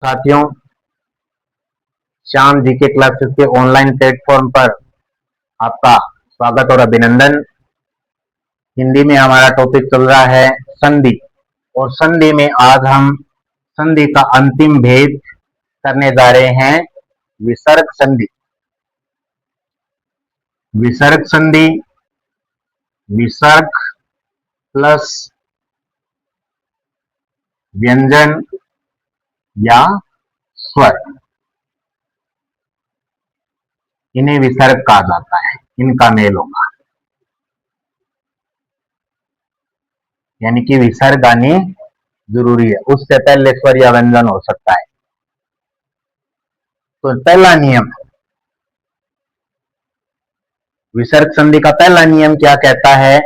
साथियों, श्याम जी के क्लासेस के ऑनलाइन प्लेटफॉर्म पर आपका स्वागत और अभिनंदन। हिंदी में हमारा टॉपिक चल रहा है संधि, और संधि में आज हम संधि का अंतिम भेद करने जा रहे हैं, विसर्ग संधि। विसर्ग संधि, विसर्ग प्लस व्यंजन या स्वर, इन्हें विसर्ग कहा जाता है। इनका मेल होगा, यानी कि विसर्ग आनी जरूरी है, उससे पहले स्वर या व्यंजन हो सकता है। तो पहला नियम, विसर्ग संधि का पहला नियम क्या कहता है?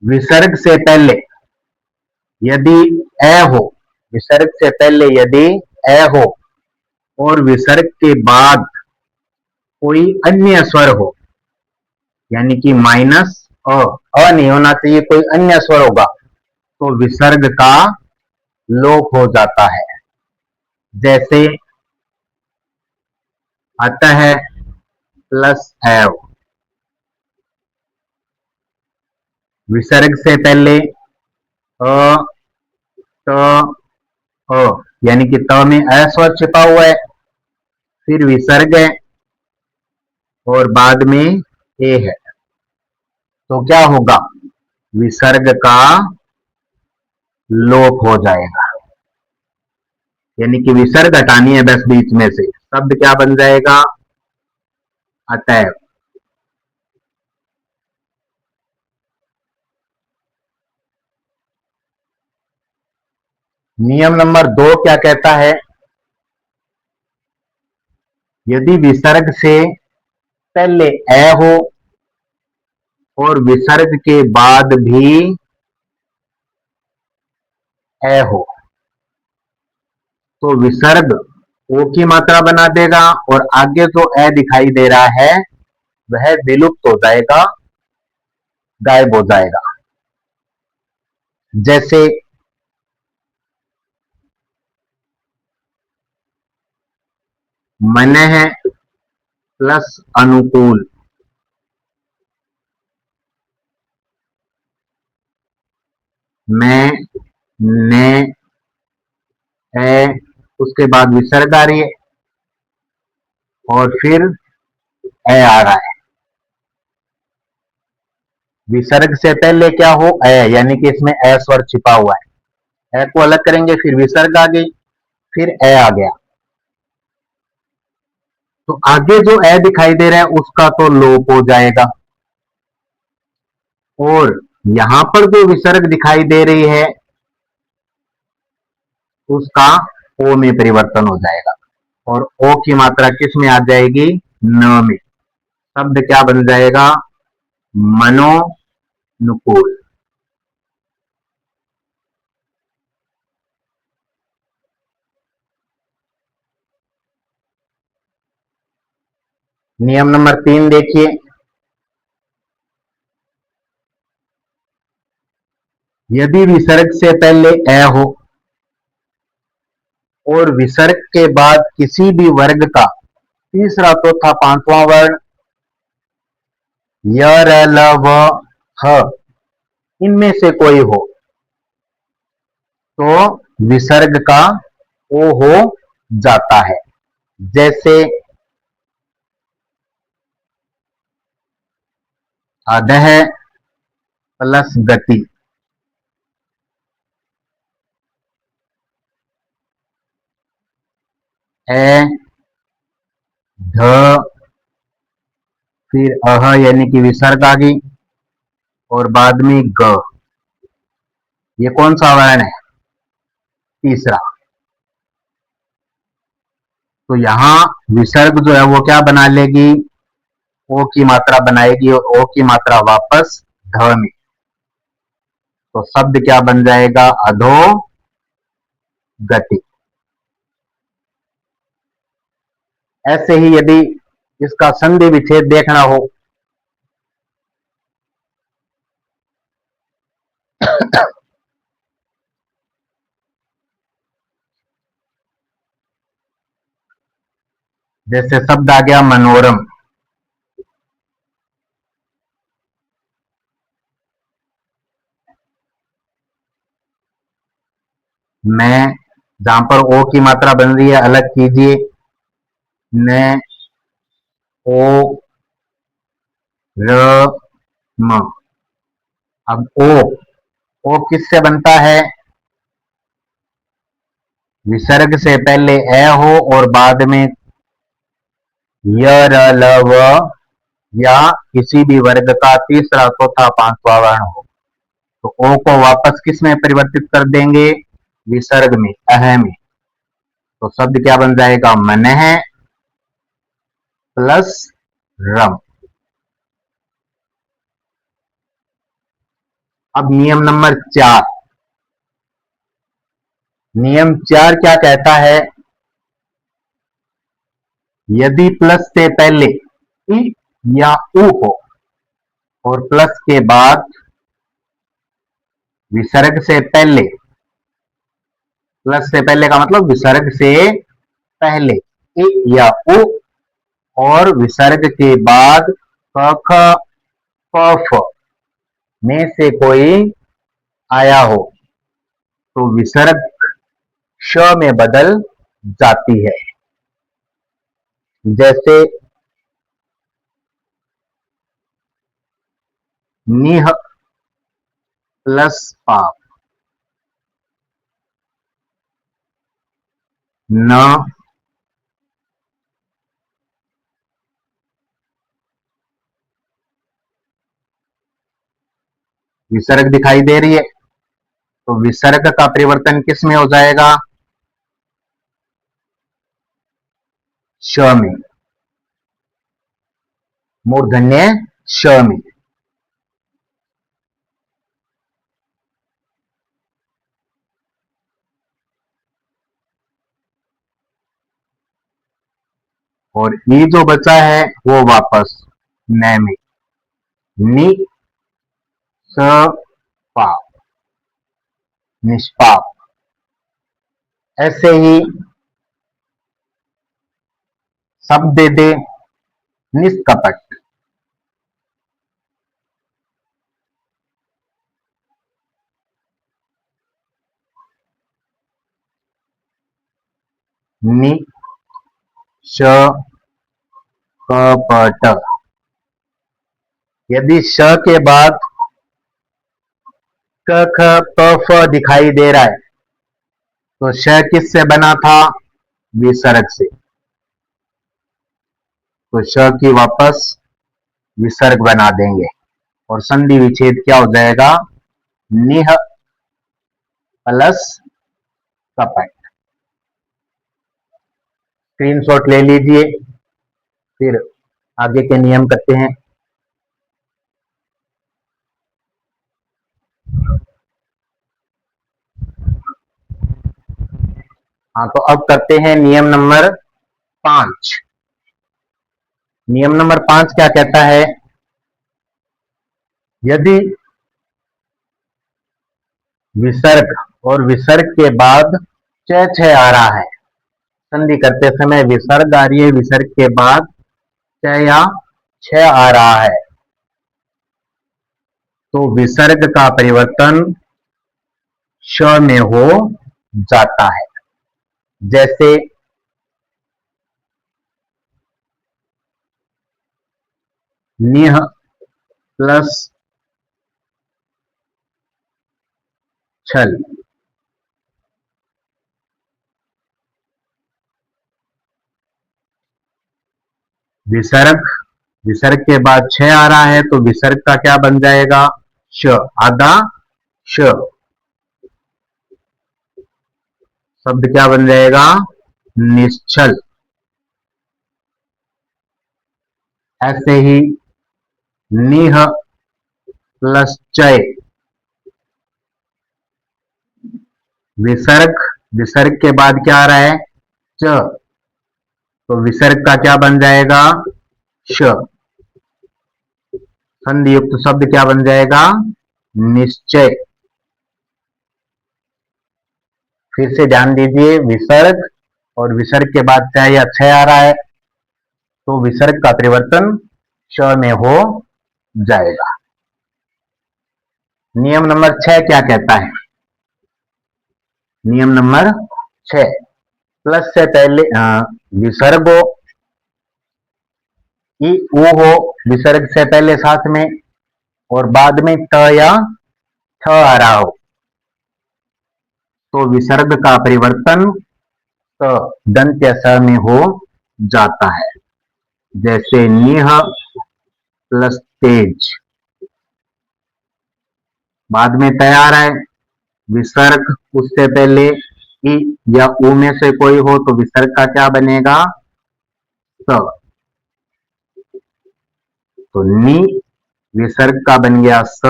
विसर्ग से पहले यदि ए हो, विसर्ग से पहले यदि ए हो और विसर्ग के बाद कोई अन्य स्वर हो, यानी कि माइनस अ नहीं होना चाहिए, कोई अन्य स्वर होगा, तो विसर्ग का लोप हो जाता है। जैसे अतः प्लस एव, विसर्ग से पहले अ त अ, यानी कि त में अ स्वर छिपा हुआ है, फिर विसर्ग है और बाद में ए है, तो क्या होगा? विसर्ग का लोप हो जाएगा, यानी कि विसर्ग हटानी है बस बीच में से। शब्द क्या बन जाएगा? अतएव। नियम नंबर 2 क्या कहता है? यदि विसर्ग से पहले ए हो और विसर्ग के बाद भी ए हो, तो विसर्ग ओ की मात्रा बना देगा और आगे जो ए दिखाई दे रहा है वह विलुप्त हो जाएगा, गायब हो जाएगा। जैसे मन है प्लस अनुकूल, मैं ने है, उसके बाद विसर्ग आ रही है और फिर ए आ रहा है। विसर्ग से पहले क्या हो? ए, यानी कि इसमें ए स्वर छिपा हुआ है। ए को अलग करेंगे, फिर विसर्ग आ गई, फिर ए आ गया, तो आगे जो ए दिखाई दे रहा है उसका तो लोप हो जाएगा, और यहां पर जो विसर्ग दिखाई दे रही है उसका ओ में परिवर्तन हो जाएगा, और ओ की मात्रा किस में आ जाएगी? न में। शब्द क्या बन जाएगा? मनोनुकूल। नियम नंबर 3 देखिए, यदि विसर्ग से पहले ए हो और विसर्ग के बाद किसी भी वर्ग का तीसरा, चौथा, पांचवा वर्ण य, र, ल, व, ह, इनमें से कोई हो, तो विसर्ग का ओ हो जाता है। जैसे अधः प्लस गति, ए ध, फिर अह यानी कि विसर्ग आ गई, और बाद में ग। ये कौन सा वर्ण है? तीसरा। तो यहां विसर्ग जो है वो क्या बना लेगी? ओ की मात्रा बनाएगी, और ओ की मात्रा वापस ध में, तो शब्द क्या बन जाएगा? अधो गति। ऐसे ही यदि इसका संधि विच्छेद देखना हो, जैसे शब्द आ गया मनोरम, मैं, जहां पर ओ की मात्रा बन रही है अलग कीजिए, न, ओ, र, म। अब ओ किससे बनता है? विसर्ग से पहले ए हो और बाद में य, र, ल, व या किसी भी वर्ग का तीसरा चौथा पांचवा वर्ण हो, तो ओ को वापस किस में परिवर्तित कर देंगे? विसर्ग में, अह में। तो शब्द क्या बन जाएगा? मनः प्लस रम। अब नियम नंबर 4, नियम 4 क्या कहता है? यदि प्लस से पहले इ या उ हो और प्लस के बाद विसर्ग से पहले, प्लस से पहले का मतलब विसर्ग से पहले इ या उ और विसर्ग के बाद क, ख, प, फ में से कोई आया हो, तो विसर्ग श में बदल जाती है। जैसे निह प्लस पाप, न, विसर्ग दिखाई दे रही है, तो विसर्ग का परिवर्तन किस में हो जाएगा? श में, मूर्धन्य श में। और ई जो बचा है वो वापस न में, नि, स, पाप, निष्पाप। ऐसे ही शब्द दे दे निष्कपट, नि, श, कपट। यदि श के बाद क, ख, प, फ दिखाई दे रहा है, तो श किससे बना था? विसर्ग से, तो श की वापस विसर्ग बना देंगे और संधि विच्छेद क्या हो जाएगा? निह प्लस कपट। स्क्रीनशॉट ले लीजिए, फिर आगे के नियम करते हैं। हाँ, तो अब करते हैं नियम नंबर 5। नियम नंबर 5 क्या कहता है? यदि विसर्ग और विसर्ग के बाद च, छ आ रहा है, संधि करते समय विसर्ग आ रही है, विसर्ग के बाद च या छ आ रहा है, तो विसर्ग का परिवर्तन श में हो जाता है। जैसे निह प्लस छल, विसर्ग, विसर्ग के बाद छ आ रहा है, तो विसर्ग का क्या बन जाएगा? श, आधा श। शब्द क्या बन जाएगा? निश्चल। ऐसे ही निह प्लस चय, विसर्ग, विसर्ग के बाद क्या आ रहा है? च, तो विसर्ग का क्या बन जाएगा? श। संधि युक्त शब्द क्या बन जाएगा? निश्चय। फिर से ध्यान दीजिए, विसर्ग और विसर्ग के बाद चाहे या छ आ रहा है, तो विसर्ग का परिवर्तन श में हो जाएगा। नियम नंबर 6 क्या कहता है? नियम नंबर 6, प्लस से पहले विसर्ग हो, ई ऊ हो विसर्ग से पहले साथ में, और बाद में त या ठ आ रहा हो, तो विसर्ग का परिवर्तन स दंत्य स में हो जाता है। जैसे निह प्लस तेज, बाद में तय आ रहा है, विसर्ग उससे पहले ई या ऊ में से कोई हो तो विसर्ग का क्या बनेगा? स। तो नी विसर्ग का बन गया स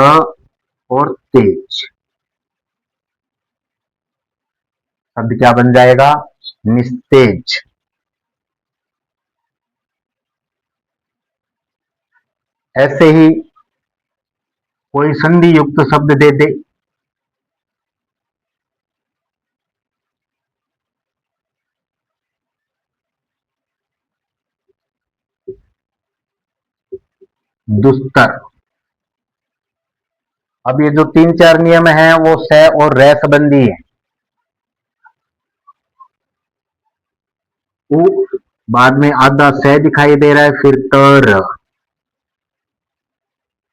और तेज, शब्द क्या बन जाएगा? निस्तेज। ऐसे ही कोई संधि युक्त शब्द दे दे, दुस्तर। अब ये जो 3-4 नियम हैं वो स और रे संबंधी है। उ बाद में आधा स दिखाई दे रहा है, फिर तर,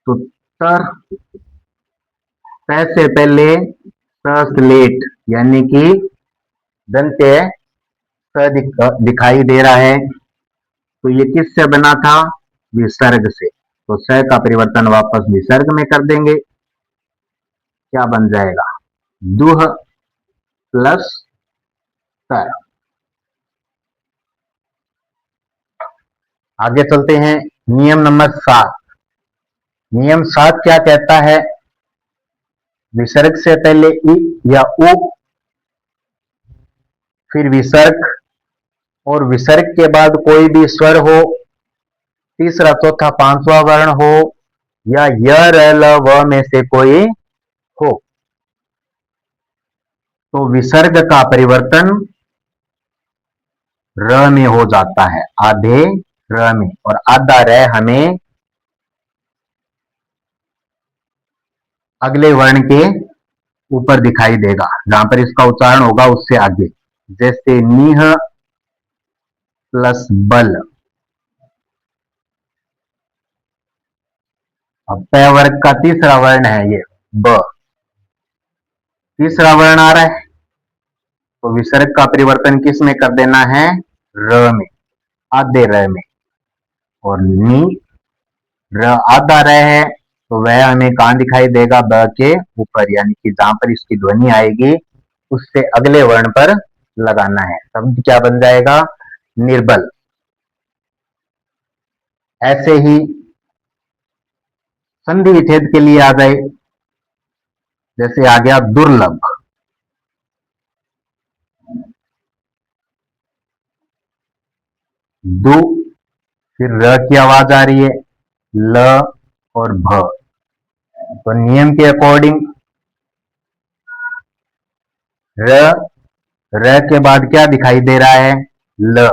तो तर से पहले सलेट यानी कि दंत्य स दिखाई दे रहा है, तो ये किससे बना था? विसर्ग से। तो स का परिवर्तन वापस विसर्ग में कर देंगे, क्या बन जाएगा? दुह प्लस तर। आगे चलते हैं, नियम नंबर 7। नियम 7 क्या कहता है? विसर्ग से पहले ई या उ, फिर विसर्ग, और विसर्ग के बाद कोई भी स्वर हो, तीसरा चौथा पांचवा वर्ण हो, या य र ल व में से कोई हो, तो विसर्ग का परिवर्तन र में हो जाता है, आधे र में, और आधा र हमें अगले वर्ण के ऊपर दिखाई देगा, जहां पर इसका उच्चारण होगा उससे आगे। जैसे निह प्लस बल। अब प वर्ग का तीसरा वर्ण है ये ब, तीसरा वर्ण आ रहा है, तो विसर्ग का परिवर्तन किस में कर देना है? र में, आधे र में। और नी र आधा र है, तो वह हमें कहां दिखाई देगा? ब के ऊपर, यानी कि जहां पर इसकी ध्वनि आएगी उससे अगले वर्ण पर लगाना है। शब्द क्या बन जाएगा? निर्बल। ऐसे ही संधि विच्छेद के लिए आ गए, जैसे आ गया दुर्लभ। दु, फिर र की आवाज आ रही है, ल और भ, तो नियम के अकॉर्डिंग र के बाद क्या दिखाई दे रहा है? ल।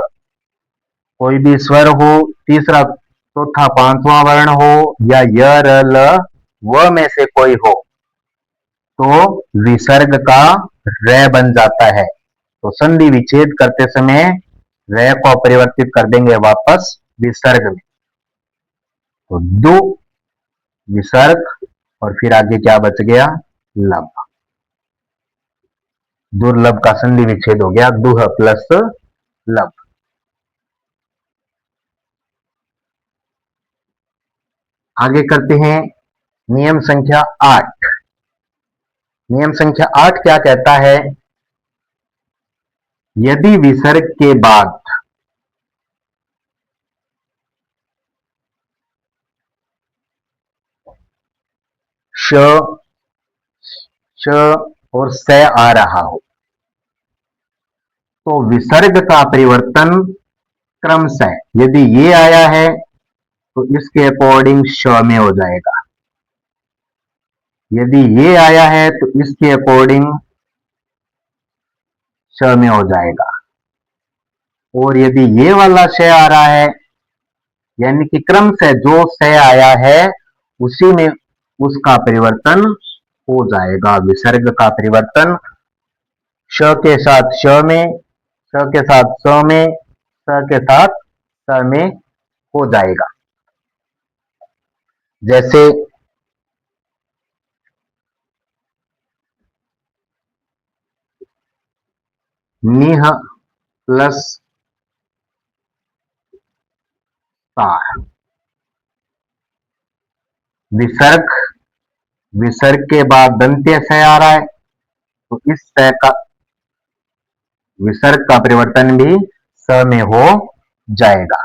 कोई भी स्वर हो, तीसरा चौथा पांचवा वर्ण हो, या य र ल व में से कोई हो, तो विसर्ग का र बन जाता है। तो संधि विच्छेद करते समय र को परिवर्तित कर देंगे वापस विसर्ग में। तो दु विसर्ग, और फिर आगे क्या बच गया? लब। दुर्लभ का संधि विच्छेद हो गया दुह प्लस लब। आगे करते हैं नियम संख्या 8। नियम संख्या 8 क्या कहता है? यदि विसर्ग के बाद श, श और स आ रहा हो, तो विसर्ग का परिवर्तन क्रमशः, यदि ये आया है तो इसके अकॉर्डिंग श में हो जाएगा, यदि ये आया है तो इसके अकॉर्डिंग श में हो जाएगा, और यदि ये वाला श आ रहा है यानी कि क्रम से जो स आया है उसी में उसका परिवर्तन हो जाएगा। विसर्ग का परिवर्तन श के साथ श में, स के साथ स में, स के साथ स में हो जाएगा। जैसे निह प्लस सार, विसर्ग, विसर्ग के बाद दंत्य स आ रहा है तो इस स का विसर्ग का परिवर्तन भी स में हो जाएगा।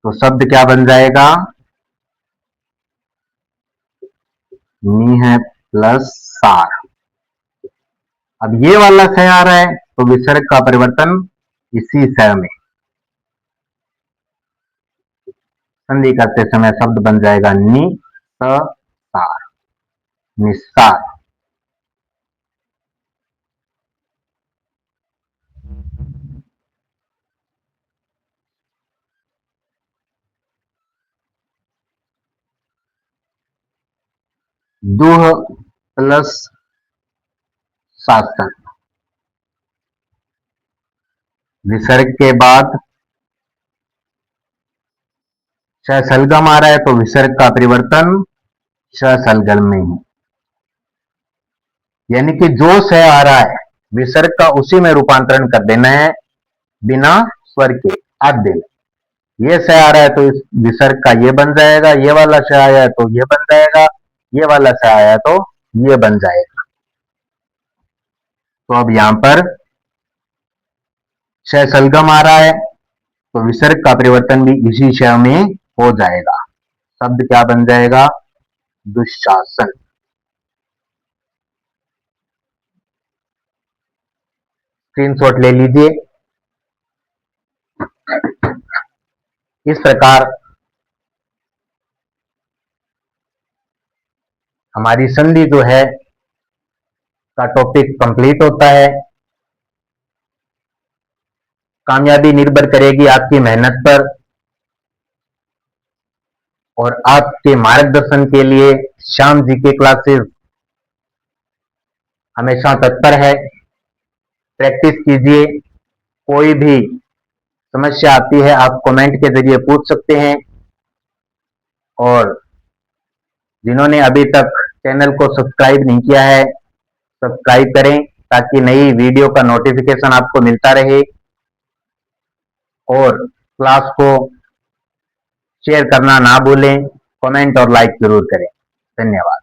तो शब्द क्या बन जाएगा? निह प्लस सार। अब ये वाला स आ रहा है तो विसर्ग का परिवर्तन इसी स में, संधि करते समय शब्द बन जाएगा नि स सार, निस्सार। दुह प्लस शासन, विसर्ग के बाद श सलगम आ रहा है तो विसर्ग का परिवर्तन श सलगम में ही, यानी कि जो स आ रहा है विसर्ग का उसी में रूपांतरण कर देना है बिना स्वर के आद्य में। ये स आ रहा है तो इस विसर्ग का ये बन जाएगा, ये वाला स आया है तो ये बन जाएगा, ये वाला स आया है तो ये बन जाएगा। तो अब यहां पर श सलगम आ रहा है तो विसर्ग का परिवर्तन भी इसी श में हो जाएगा। शब्द क्या बन जाएगा? दुशासन। स्क्रीनशॉट ले लीजिए। इस प्रकार हमारी संधि जो है का टॉपिक कंप्लीट होता है। कामयाबी निर्भर करेगी आपकी मेहनत पर, और आपके मार्गदर्शन के लिए श्याम जी के क्लासेस हमेशा तत्पर है। प्रैक्टिस कीजिए। कोई भी समस्या आती है आप कमेंट के जरिए पूछ सकते हैं, और जिन्होंने अभी तक चैनल को सब्सक्राइब नहीं किया है सब्सक्राइब करें ताकि नई वीडियो का नोटिफिकेशन आपको मिलता रहे, और क्लास को शेयर करना ना भूलें, कमेंट और लाइक जरूर करें। धन्यवाद।